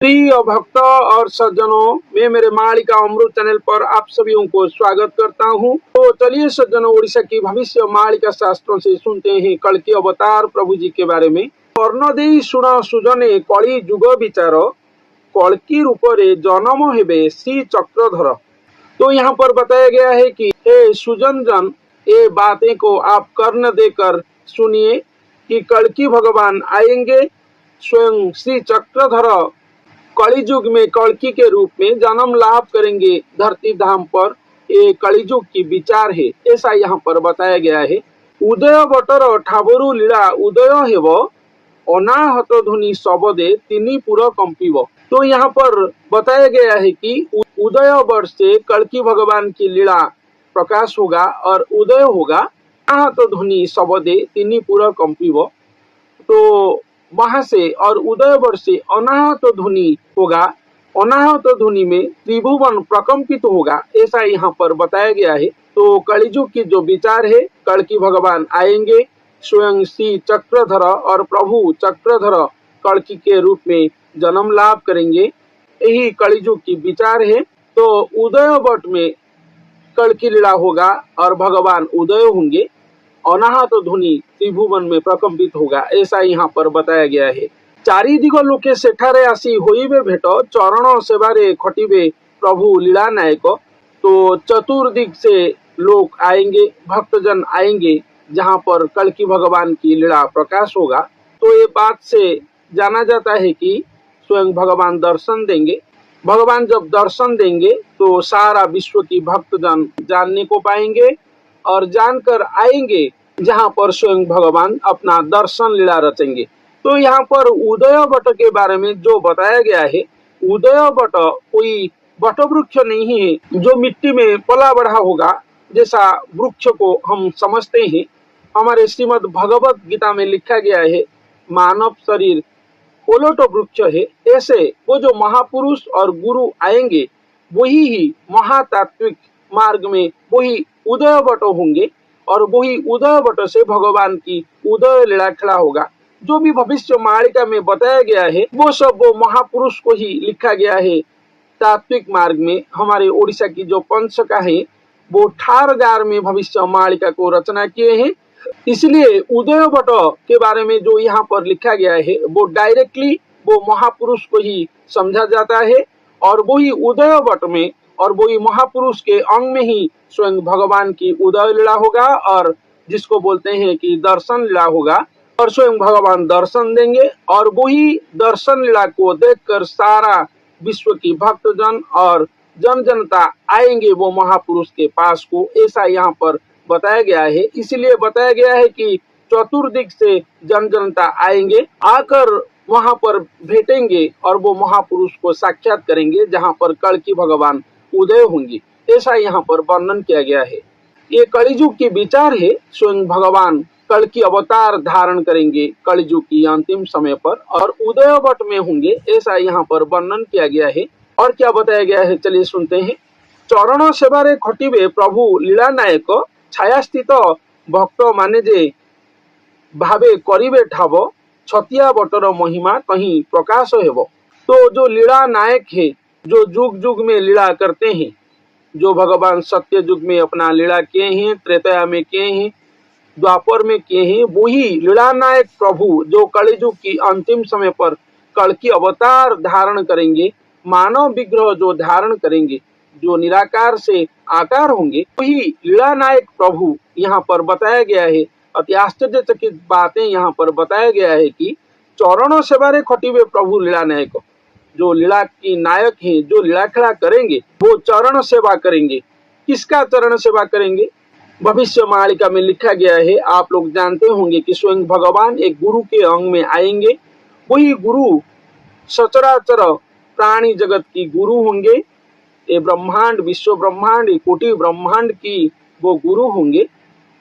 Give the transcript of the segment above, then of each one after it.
प्रिय भक्त और सज्जनों, मैं मेरे मालिका अमृत चैनल पर आप सभी को स्वागत करता हूं। तो चलिए सज्जनों, उड़ीसा की भविष्य मालिका शास्त्रों से सुनते हैं कल्कि अवतार प्रभु जी के बारे में। कर्णदेई शुण सुजने कली जुग विचार, कल्कि रूपरे जन्म हेबे श्री चक्रधर। तो यहाँ पर बताया गया है कि हे सुजन जन, ये बातें को आप कर्ण देकर सुनिए कि कल्कि भगवान आएंगे, स्वयं श्री चक्रधर कलिजुग में कल्कि के रूप में जन्म लाभ करेंगे धरती धाम पर। ये कलिजुग की विचार है, ऐसा यहाँ पर बताया गया है। उदय बटर ठाबरू लीला उदय हेब, अनाहत ध्वनि शबदे तिनी पुर कंपिब। तो यहाँ पर बताया गया है कि उदय वर्ष से कल्कि भगवान की लीला प्रकाश होगा और उदय होगा, अनाहत ध्वनि शबदे तिनी पुर कंपिब। तो वहां से और उदय वर्ष से अनाहत ध्वनि होगा, अनाहत ध्वनि में त्रिभुवन प्रकंपित होगा, ऐसा यहाँ पर बताया गया है। तो कलिजुग की जो विचार है, कल्कि भगवान आएंगे, स्वयं श्री चक्रधर और प्रभु चक्रधर कल्कि के रूप में जन्म लाभ करेंगे, यही कलिजुग की विचार है। तो उदय वट में कल्कि लीला होगा और भगवान उदय होंगे, अनाहत ध्वनि त्रिभुवन में प्रकंपित होगा, ऐसा यहाँ पर बताया गया है। चारि दिग लोके सेठारे आसी होइबे भेट, चरण सेवारे खटिबे प्रभु लीला नायक। तो चतुर्दिक से लोग आएंगे, भक्तजन आएंगे, जहाँ पर कल्कि भगवान की लीला प्रकाश होगा। तो ये बात से जाना जाता है कि स्वयं भगवान दर्शन देंगे। भगवान जब दर्शन देंगे तो सारा विश्व की भक्तजन जानने को पाएंगे और जानकर आएंगे, जहाँ पर स्वयं भगवान अपना दर्शन लीला रचेंगे। तो यहाँ पर उदय वट के बारे में जो बताया गया है, उदय वट कोई वट वृक्ष नहीं है जो मिट्टी में पला बढ़ा होगा, जैसा वृक्ष को हम समझते हैं। हमारे श्रीमद् भगवत गीता में लिखा गया है, मानव शरीर ओलोट वृक्ष है। ऐसे वो जो महापुरुष और गुरु आएंगे, वही ही महातात्विक मार्ग में वही उदय वट होंगे और वही उदय वट से भगवान की उदय लीला खड़ा होगा। जो भी भविष्य मालिका में बताया गया है, वो सब वो महापुरुष को ही लिखा गया है। तात्विक मार्ग में हमारे ओडिशा की जो पंचका है, वो ठारगार में भविष्य मालिका को रचना किए हैं। इसलिए उदय वट के बारे में जो यहाँ पर लिखा गया है, वो डायरेक्टली वो महापुरुष को ही समझा जाता है और वही उदय वट में और वही महापुरुष के अंग में ही स्वयं भगवान की उदय लीला होगा और जिसको बोलते हैं कि दर्शन लीला होगा, और स्वयं भगवान दर्शन देंगे और वही दर्शन लीला को देखकर सारा विश्व की भक्तजन और जन जनता आएंगे वो महापुरुष के पास को, ऐसा यहाँ पर बताया गया है। इसलिए बताया गया है कि चतुर्दिक से जन जनता आएंगे, आकर वहां पर भेटेंगे और वो महापुरुष को साक्षात करेंगे, जहां पर कल्कि भगवान उदय होंगे, ऐसा यहाँ पर वर्णन किया गया है। ये कलिजुग की विचार है। स्वयं भगवान कल्कि अवतार धारण करेंगे कलिजुग की अंतिम समय पर और उदय वट में होंगे, ऐसा यहाँ पर वर्णन किया गया है। और क्या बताया गया है, चलिए सुनते हैं। चरण सेवारे खटिबे प्रभु लीला नायक, छाया स्थित भक्त माने जे भावे करिबे ठाव, छतिया वटर महिमा कहीं प्रकाश हेब। तो जो लीला नायक है, जो जुग जुग में लीला करते हैं, जो भगवान सत्य युग में अपना लीला किए हैं, त्रेता में किए हैं, द्वापर में किए हैं, वही लीला नायक प्रभु जो कलिजुग की अंतिम समय पर कल्कि अवतार धारण करेंगे, मानव विग्रह जो धारण करेंगे, जो निराकार से आकार होंगे, वही लीला नायक प्रभु यहाँ पर बताया गया है। अति आश्चर्यचकित बातें यहाँ पर बताया गया है कि चरण सेवारे खटिबे प्रभु लीला नायक, जो लीला की नायक है, जो लीला खड़ा करेंगे, वो चरण सेवा करेंगे। किसका चरण सेवा करेंगे? भविष्य मालिका में लिखा गया है, आप लोग जानते होंगे कि स्वयं भगवान एक गुरु के अंग में आएंगे। वही गुरु सचराचर प्राणी जगत की गुरु होंगे। ये ब्रह्मांड, विश्व ब्रह्मांड, कोटि ब्रह्मांड की वो गुरु होंगे।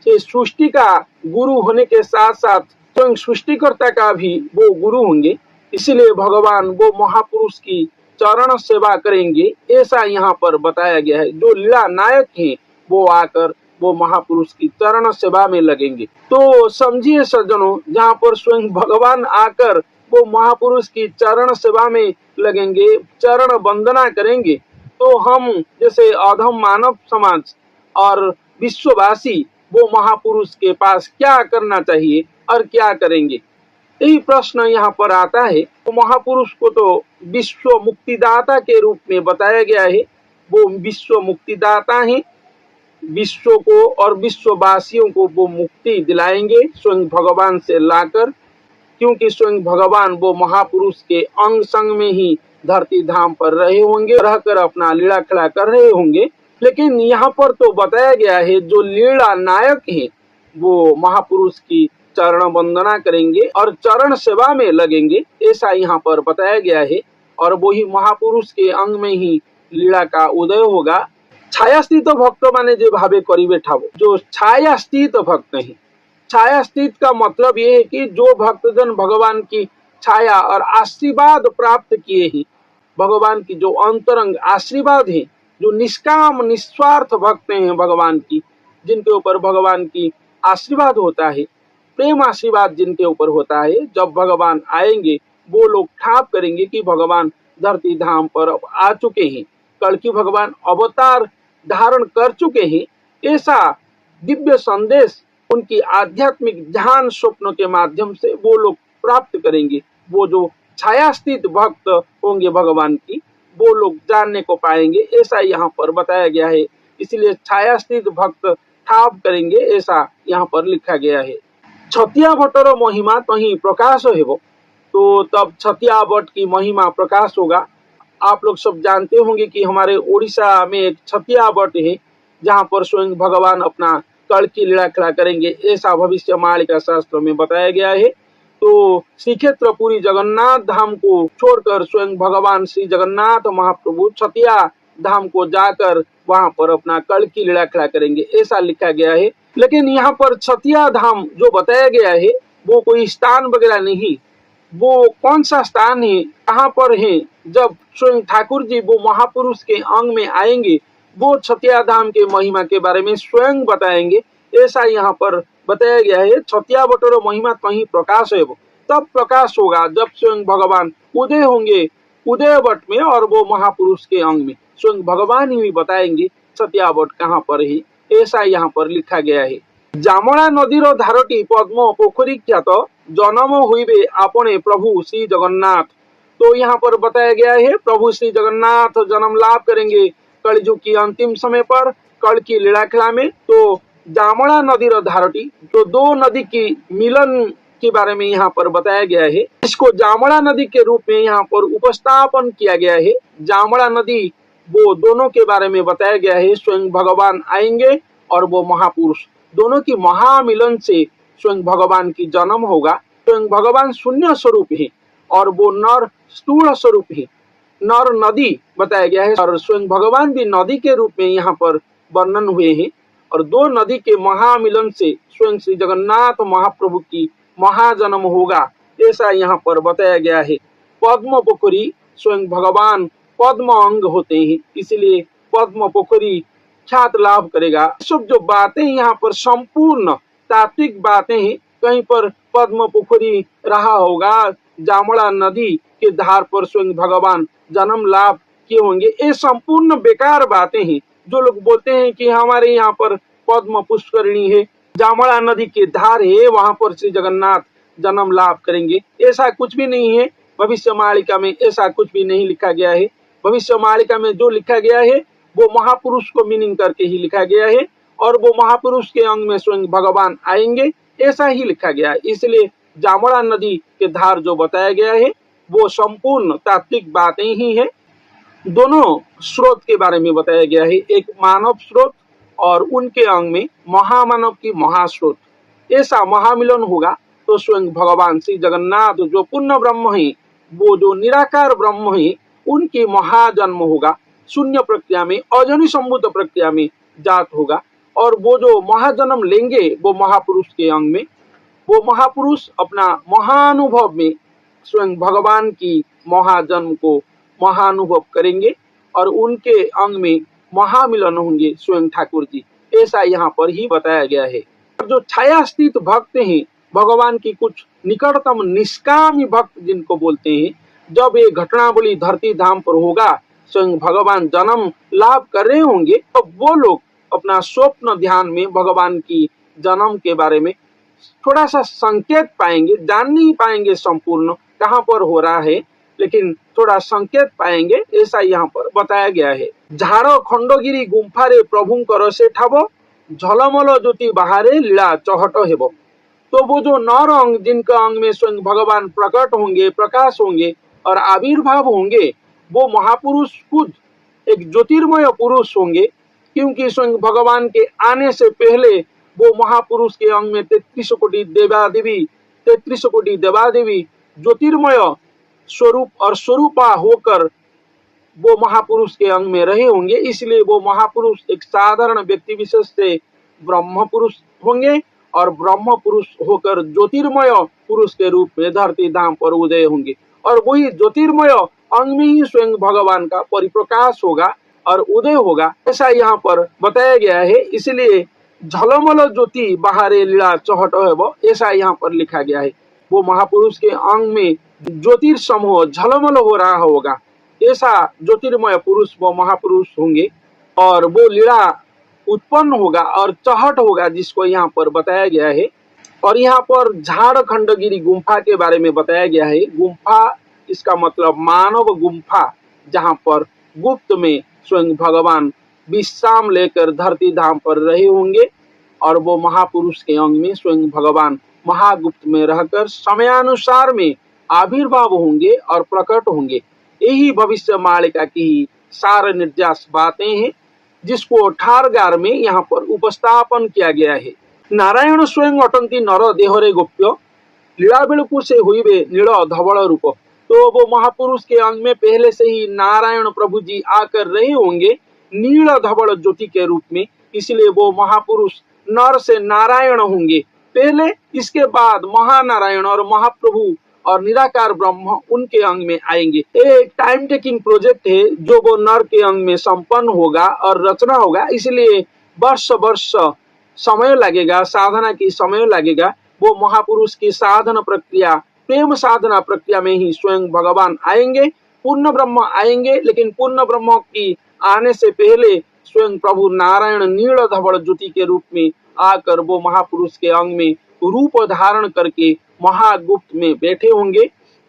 सृष्टि का गुरु होने के साथ साथ स्वयं सृष्टिकर्ता का भी वो गुरु होंगे। इसलिए भगवान वो महापुरुष की चरण सेवा करेंगे, ऐसा यहाँ पर बताया गया है। जो लीला नायक हैं, वो आकर वो महापुरुष की चरण सेवा में लगेंगे। तो समझिए सज्जनों, जहाँ पर स्वयं भगवान आकर वो महापुरुष की चरण सेवा में लगेंगे, चरण वंदना करेंगे, तो हम जैसे अधम मानव समाज और विश्ववासी वो महापुरुष के पास क्या करना चाहिए और क्या करेंगे, यही प्रश्न यहाँ पर आता है। तो महापुरुष को तो विश्व मुक्तिदाता के रूप में बताया गया है। वो विश्व मुक्तिदाता हैं, विश्व को और विश्ववासियों को वो मुक्ति दिलाएंगे स्वयं भगवान से लाकर, क्योंकि स्वयं भगवान वो महापुरुष के अंग संग में ही धरती धाम पर रहे होंगे, रहकर अपना लीला खड़ा कर रहे होंगे। लेकिन यहाँ पर तो बताया गया है जो लीला नायक है वो महापुरुष की चरण वंदना करेंगे और चरण सेवा में लगेंगे, ऐसा यहाँ पर बताया गया है। और वही महापुरुष के अंग में ही लीला का उदय होगा। छाया स्थित भक्त माने जे भावे करीबे ठावो, जो छाया स्थित भक्त है। छाया स्थित का मतलब ये है कि जो भक्तजन भगवान की छाया और आशीर्वाद प्राप्त किए हैं, भगवान की जो अंतरंग आशीर्वाद है, जो निष्काम निस्वार्थ भक्त हैं भगवान की, जिनके ऊपर भगवान की आशीर्वाद होता है, प्रेम आशीर्वाद जिनके ऊपर होता है, जब भगवान आएंगे वो लोग ठाप करेंगे कि भगवान धरती धाम पर आ चुके हैं, कल्कि भगवान अवतार धारण कर चुके हैं। ऐसा दिव्य संदेश उनकी आध्यात्मिक ध्यान स्वप्नों के माध्यम से वो लोग प्राप्त करेंगे। वो जो छाया स्थित भक्त होंगे भगवान की, वो लोग जानने को पाएंगे, ऐसा यहाँ पर बताया गया है। इसलिए छाया स्थित भक्त ठाप करेंगे, ऐसा यहाँ पर लिखा गया है। छतिया भट्टर महिमा तहीं प्रकाश हेबो, तो तब छतिया भट्ट की महिमा प्रकाश होगा। आप लोग सब जानते होंगे कि हमारे उड़ीसा में एक छतिया भट्ट है, जहाँ पर स्वयं भगवान अपना कल्कि लीला खड़ा करेंगे, ऐसा भविष्य मालिका शास्त्र में बताया गया है। तो श्री क्षेत्र पुरी जगन्नाथ धाम को छोड़कर स्वयं भगवान श्री जगन्नाथ महाप्रभु छतिया धाम को जाकर वहां पर अपना कल्कि लीला खड़ा करेंगे, ऐसा लिखा गया है। लेकिन यहाँ पर छतिया धाम जो बताया गया है वो कोई स्थान वगैरह नहीं, वो कौन सा स्थान है, कहाँ पर है, जब स्वयं ठाकुर जी वो महापुरुष के अंग में आएंगे वो छतिया धाम के महिमा के बारे में स्वयं बताएंगे, ऐसा यहाँ पर बताया गया है। छतिया बटर महिमा कहीं प्रकाश है, तब प्रकाश होगा जब स्वयं भगवान उदय होंगे उदय बट में, और वो महापुरुष के अंग में स्वयं भगवान ही बताएंगे छतिया बट कहाँ पर है, ऐसा यहाँ पर लिखा गया है। जामला नदीर धारटी पद्म पोखरी ख्यात जन्म हुईबे आपने प्रभु श्री जगन्नाथ, तो यहाँ पर बताया गया है प्रभु श्री जगन्नाथ जन्म लाभ करेंगे कलयुग की अंतिम समय पर, कल की लीला खिला में। तो जामला नदीर धारटी, तो दो नदी की मिलन के बारे में यहाँ पर बताया गया है। इसको जामला नदी के रूप में यहाँ पर उपस्थापन किया गया है। जामला नदी वो दोनों के बारे में बताया गया है, स्वयं भगवान आएंगे और वो महापुरुष, दोनों की महामिलन से स्वयं भगवान की जन्म होगा। स्वयं भगवान शून्य स्वरूप है और वो नर स्थूल स्वरूप है, नर नदी बताया गया है, और स्वयं भगवान भी नदी के रूप में यहाँ पर वर्णन हुए हैं। और दो नदी के महामिलन से स्वयं श्री जगन्नाथ महाप्रभु की महाजन्म होगा, ऐसा यहाँ पर बताया गया है। पद्म पोखरी, स्वयं भगवान पद्म अंग होते हैं, इसलिए पद्म पोखरी ख्यात लाभ करेगा। सब जो बातें यहाँ पर संपूर्ण तात्विक बातें हैं, कहीं पर पद्म पोखरी रहा होगा, जामला नदी के धार पर स्वयं भगवान जन्म लाभ किए होंगे, ये संपूर्ण बेकार बातें हैं। जो लोग बोलते हैं कि हमारे यहाँ पर पद्म पुष्करिणी है, जामला नदी के धार है, वहां पर श्री जगन्नाथ जन्म लाभ करेंगे, ऐसा कुछ भी नहीं है। भविष्य मालिका में ऐसा कुछ भी नहीं लिखा गया है। भविष्य मालिका में जो लिखा गया है वो महापुरुष को मीनिंग करके ही लिखा गया है, और वो महापुरुष के अंग में स्वयं भगवान आएंगे, ऐसा ही लिखा गया है। इसलिए जामला नदी के धार जो बताया गया है वो संपूर्ण तात्विक बातें ही है। दोनों स्रोत के बारे में बताया गया है, एक मानव स्रोत और उनके अंग में महामानव की महास्रोत, ऐसा महामिलन होगा। तो स्वयं भगवान श्री जगन्नाथ जो पूर्ण ब्रह्म है, वो जो निराकार ब्रह्म है, उनकी महाजन्म होगा, शून्य प्रक्रिया में अजनी संभूत प्रक्रिया में जात होगा। और वो जो महाजन्म लेंगे वो महापुरुष के अंग में, वो महापुरुष अपना महानुभव में स्वयं भगवान की महाजन्म को महानुभव करेंगे और उनके अंग में महामिलन होंगे स्वयं ठाकुर जी, ऐसा यहाँ पर ही बताया गया है। जो छाया स्थित भक्त हैं भगवान की कुछ निकटतम निष्कामी भक्त जिनको बोलते हैं, जब ये घटनावली धरती धाम पर होगा, स्वयं भगवान जन्म लाभ कर रहे होंगे, तो वो लोग अपना स्वप्न ध्यान में भगवान की जन्म के बारे में थोड़ा सा संकेत पाएंगे, जान नहीं पाएंगे संपूर्ण कहाँ पर हो रहा है, लेकिन थोड़ा संकेत पाएंगे, ऐसा यहाँ पर बताया गया है। झाड़ खंडगिरी गुम्फारे प्रभुंकर से ठाबो, झलमल ज्योति बाहरे लीला चहट हेबो। तो वो जो नर अंग, जिनका अंग में स्वयं भगवान प्रकट होंगे, प्रकाश होंगे और आविर्भाव होंगे, वो महापुरुष खुद एक ज्योतिर्मय पुरुष होंगे, क्योंकि स्वयं भगवान के आने से पहले वो महापुरुष के अंग में 33 कोटि देवादेवी ज्योतिर्मय स्वरूप और स्वरूपा होकर वो महापुरुष के अंग में रहे होंगे। इसलिए वो महापुरुष एक साधारण व्यक्ति विशेष से ब्रह्म पुरुष होंगे और ब्रह्म पुरुष होकर ज्योतिर्मय पुरुष के रूप में धरती धाम पर उदय होंगे, और वही ज्योतिर्मय अंग में ही स्वयं भगवान का परिप्रकाश होगा और उदय होगा, ऐसा यहाँ पर बताया गया है। इसलिए झलमल ज्योति बाहरे लीला चहट है, ऐसा यहाँ पर लिखा गया है। वो महापुरुष के अंग में ज्योतिर्समूह झलमल हो रहा होगा, ऐसा ज्योतिर्मय पुरुष वो महापुरुष होंगे, और वो लीला उत्पन्न होगा और चहट होगा, जिसको यहाँ पर बताया गया है। और यहाँ पर झाड़ खंडगिरी गुम्फा के बारे में बताया गया है। गुम्फा इसका मतलब मानव गुम्फा, जहाँ पर गुप्त में स्वयं भगवान विश्राम लेकर धरती धाम पर रहे होंगे, और वो महापुरुष के अंग में स्वयं भगवान महागुप्त में रहकर समयानुसार में आविर्भाव होंगे और प्रकट होंगे। यही भविष्य मालिका की सार निर्यास बातें हैं, जिसको ठारगार में यहाँ पर उपस्थापन किया गया है। नारायण स्वयं अटंती नर देहरे गोप्य, लीला बेलुकु से हुईबे नील धवल रूप। तो वो महापुरुष के अंग में पहले से ही नारायण प्रभु जी आकर रहे होंगे नील धवल ज्योति के रूप में, इसलिए वो महापुरुष नर से नारायण होंगे पहले, इसके बाद महानारायण और महाप्रभु और निराकार ब्रह्म उनके अंग में आएंगे। एक टाइम टेकिंग प्रोजेक्ट है जो वो नर के अंग में संपन्न होगा और रचना होगा, इसलिए वर्ष वर्ष समय लगेगा, साधना की समय लगेगा। वो महापुरुष की साधना प्रक्रिया, प्रेम साधना प्रक्रिया में ही स्वयं भगवान आएंगे, पूर्ण ब्रह्म आएंगे, लेकिन पूर्ण ब्रह्म की आने से पहले स्वयं प्रभु नारायण नील धवल ज्योति के रूप में आकर वो महापुरुष के अंग में रूप धारण करके महागुप्त में बैठे होंगे।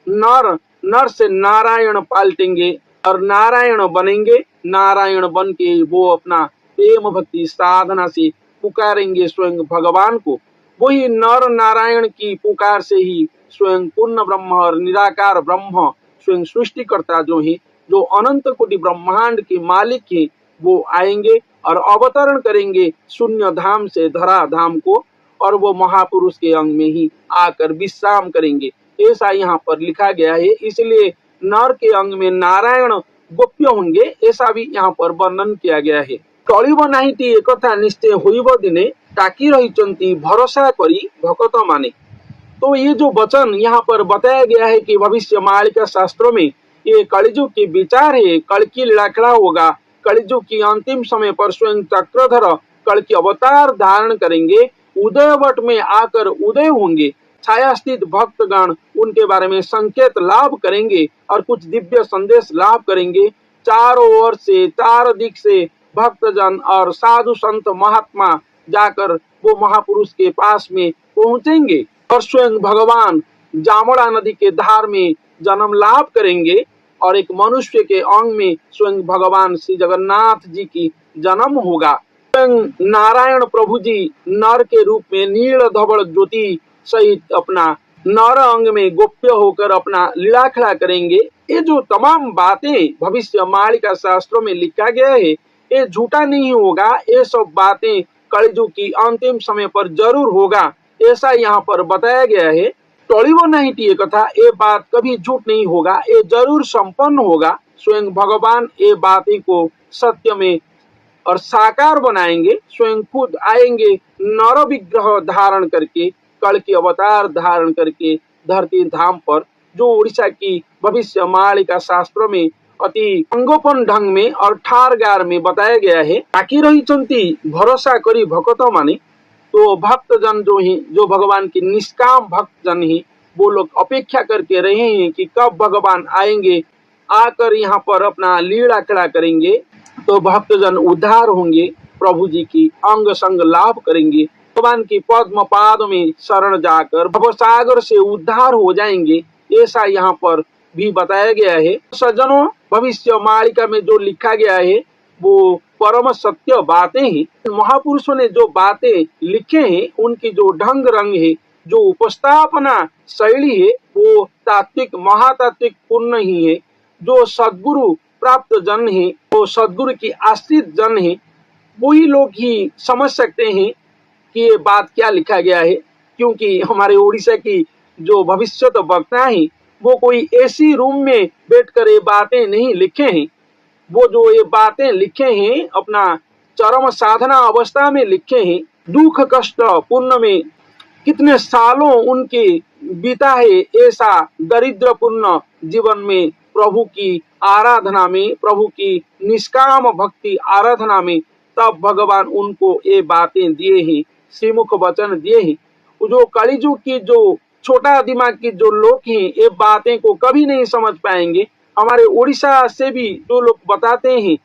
नर से नारायण पालटेंगे और नारायण बनेंगे। नारायण बन के वो अपना प्रेम भक्ति साधना से पुकारेंगे स्वयं भगवान को। वही नर नारायण की पुकार से ही स्वयं पूर्ण ब्रह्म और निराकार ब्रह्म स्वयं सृष्टिकर्ता जो है, जो अनंत कोटि ब्रह्मांड के मालिक है, वो आएंगे और अवतरण करेंगे शून्य धाम से धरा धाम को, और वो महापुरुष के अंग में ही आकर विश्राम करेंगे, ऐसा यहाँ पर लिखा गया है। इसलिए नर के अंग में नारायण गोप्य होंगे, ऐसा भी यहाँ पर वर्णन किया गया है। टलिब नाहिटी एकथा निश्चय होइब दिने, ताकि रहिचंती भरोसा करी भक्त माने। तो ये जो वचन यहाँ पर बताया गया है कि भविष्य मालिका शास्त्रों में ये कलिजुग के विचार है, कल की लीलाखड़ा होगा, कलिजुग की अंतिम समय पर स्वयं चक्रधर कल की अवतार धारण करेंगे, उदयवट में आकर उदय होंगे, छाया स्थित भक्तगण उनके बारे में संकेत लाभ करेंगे और कुछ दिव्य संदेश लाभ करेंगे। चारों ओर से, चार दिक से भक्तजन और साधु संत महात्मा जाकर वो महापुरुष के पास में पहुंचेंगे और स्वयं भगवान जामड़ा नदी के धार में जन्म लाभ करेंगे, और एक मनुष्य के अंग में स्वयं भगवान श्री जगन्नाथ जी की जन्म होगा। स्वयं नारायण प्रभु जी नर के रूप में नील धवल ज्योति सहित अपना नर अंग में गोप्य होकर अपना लीलाखड़ा करेंगे। ये जो तमाम बातें भविष्य मालिका शास्त्रों में लिखा गया है, ये झूठा नहीं होगा, ये सब बातें कलिजुग की अंतिम समय पर जरूर होगा, ऐसा यहाँ पर बताया गया है। टलिबो नहीं टी कथा, ये बात कभी झूठ नहीं होगा, ये जरूर संपन्न होगा। स्वयं भगवान ये बातें को सत्य में और साकार बनाएंगे, स्वयं खुद आएंगे नर विग्रह धारण करके, कल की अवतार धारण करके धरती धाम पर, जो उड़ीसा की भविष्य मालिका शास्त्रों में अति अंगोपन ढंग में और ठारगार में बताया गया है। ताकि रही भरोसा करी भक्त माने, तो भक्तजन जो हैं, जो भगवान के निष्काम भक्तजन हैं, वो लोग अपेक्षा करके रहे हैं कि कब भगवान आएंगे, आकर यहाँ पर अपना लीला खड़ा करेंगे, तो भक्तजन उद्धार होंगे, प्रभु जी की अंग संग लाभ करेंगे, भगवान की पद्म पाद में शरण जाकर भवसागर से उद्धार हो जाएंगे। ऐसा यहाँ पर भी बताया गया है। सज्जनों, भविष्य मालिका में जो लिखा गया है वो परम सत्य बातें हैं। महापुरुषों ने जो बातें लिखे हैं, उनकी जो ढंग रंग है, जो उपस्थापना शैली है, वो तात्विक महातात्विक पूर्ण ही है। जो सद्गुरु प्राप्त जन है, वो सद्गुरु की आश्रित जन है, वही लोग ही समझ सकते हैं कि ये बात क्या लिखा गया है। क्योंकि हमारे उड़ीसा की जो भविष्यत वक्ता हैं, वो कोई ऐसी रूम में बैठकर ये बातें नहीं लिखे हैं। वो जो ये बातें लिखे हैं, अपना चरम साधना अवस्था में लिखे हैं। दुख कष्ट पूर्ण में कितने सालों उनके बीता है, ऐसा दरिद्रपूर्ण जीवन में प्रभु की आराधना में, प्रभु की निष्काम भक्ति आराधना में, तब भगवान उनको ये बातें दिए हैं, श्रीमुख वचन दिए हैं। जो कलिजुग की जो छोटा दिमाग की जो लोग हैं, ये बातें को कभी नहीं समझ पाएंगे। हमारे उड़ीसा से भी जो लोग बताते हैं,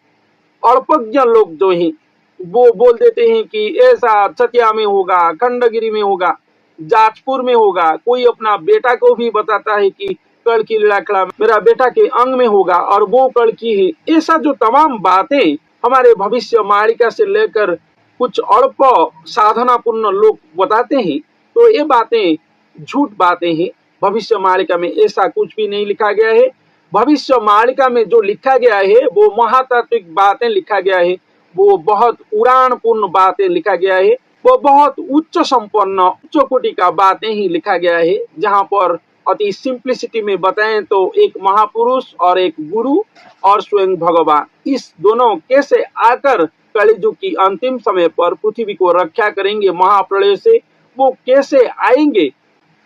अल्पज्ञ लोग जो हैं, वो बोल देते हैं कि ऐसा चतिया में होगा, खंडगिरी में होगा, जाजपुर में होगा। कोई अपना बेटा को भी बताता है कि कल की लीलाखड़ा मेरा बेटा के अंग में होगा और वो कल की है। ऐसा जो तमाम बातें हमारे भविष्य मालिका से लेकर कुछ अल्प साधना पूर्ण लोग बताते हैं, तो ये बातें झूठ बातें हैं। भविष्य मालिका में ऐसा कुछ भी नहीं लिखा गया है। भविष्य मालिका में जो लिखा गया है वो महातात्विक बातें लिखा गया है, वो बहुत उड़ान पूर्ण बातें लिखा गया है, वो बहुत उच्च संपन्न उच्च कोटि का बातें ही लिखा गया है। जहाँ पर अति सिंप्लिसिटी में बताएं तो एक महापुरुष और एक गुरु और स्वयं भगवान, इस दोनों कैसे आकर कलिजुग की अंतिम समय पर पृथ्वी को रक्षा करेंगे महाप्रलय से, वो कैसे आएंगे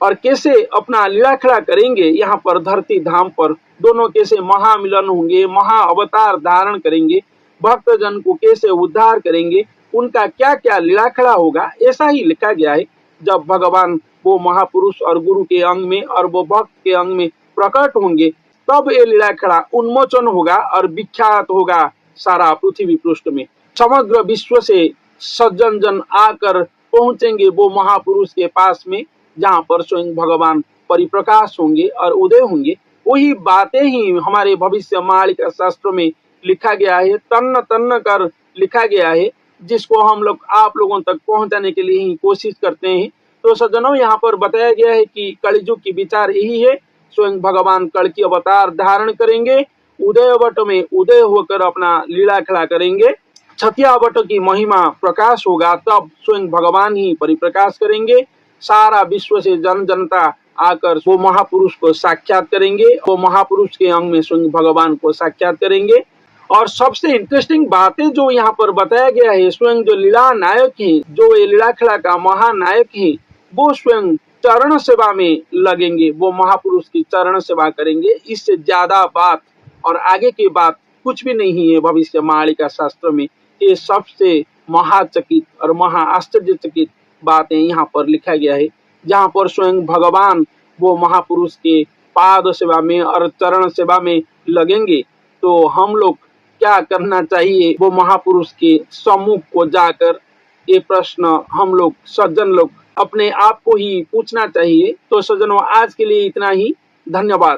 और कैसे अपना लीला खड़ा करेंगे यहाँ पर धरती धाम पर, दोनों कैसे महामिलन होंगे, महा अवतार धारण करेंगे, भक्तजन को कैसे उद्धार करेंगे, उनका क्या क्या लीला खड़ा होगा, ऐसा ही लिखा गया है। जब भगवान वो महापुरुष और गुरु के अंग में और वो भक्त के अंग में प्रकट होंगे, तब ये लीला खड़ा उन्मोचन होगा और विख्यात होगा सारा पृथ्वी पृष्ठ में। समग्र विश्व से सज्जन जन आकर पहुंचेंगे वो महापुरुष के पास में, जहाँ पर स्वयं भगवान परिप्रकाश होंगे और उदय होंगे। वही बातें ही हमारे भविष्य मालिका शास्त्र में लिखा गया है, तन्न तन्न कर लिखा गया है, जिसको हम लोग आप लोगों तक पहुंचाने के लिए ही कोशिश करते हैं। तो सज्जनों, यहाँ पर बताया गया है कि कलिजुग की विचार यही है, स्वयं भगवान कल की अवतार धारण करेंगे, उदय वट में उदय होकर अपना लीला खड़ा करेंगे, छतिया वट की महिमा प्रकाश होगा, तब स्वयं भगवान ही परिप्रकाश करेंगे। सारा विश्व से जन जनता आकर वो महापुरुष को साक्षात करेंगे, वो महापुरुष के अंग में स्वयं भगवान को साक्षात करेंगे। और सबसे इंटरेस्टिंग बातें जो यहाँ पर बताया गया है, स्वयं जो लीला नायक है, जो ये लीला खड़ा का महानायक है, वो स्वयं चरण सेवा में लगेंगे, वो महापुरुष की चरण सेवा करेंगे। इससे ज्यादा बात और आगे की बात कुछ भी नहीं है भविष्य मालिका शास्त्र में। ये सबसे महाचकित और महा आश्चर्यचकित बातें यहाँ पर लिखा गया है, जहाँ पर स्वयं भगवान वो महापुरुष के पाद सेवा में और चरण सेवा में लगेंगे। तो हम लोग क्या करना चाहिए, वो महापुरुष के सम्मुख को जाकर ये प्रश्न हम लोग सज्जन लोग अपने आप को ही पूछना चाहिए। तो सज्जनों, आज के लिए इतना ही। धन्यवाद।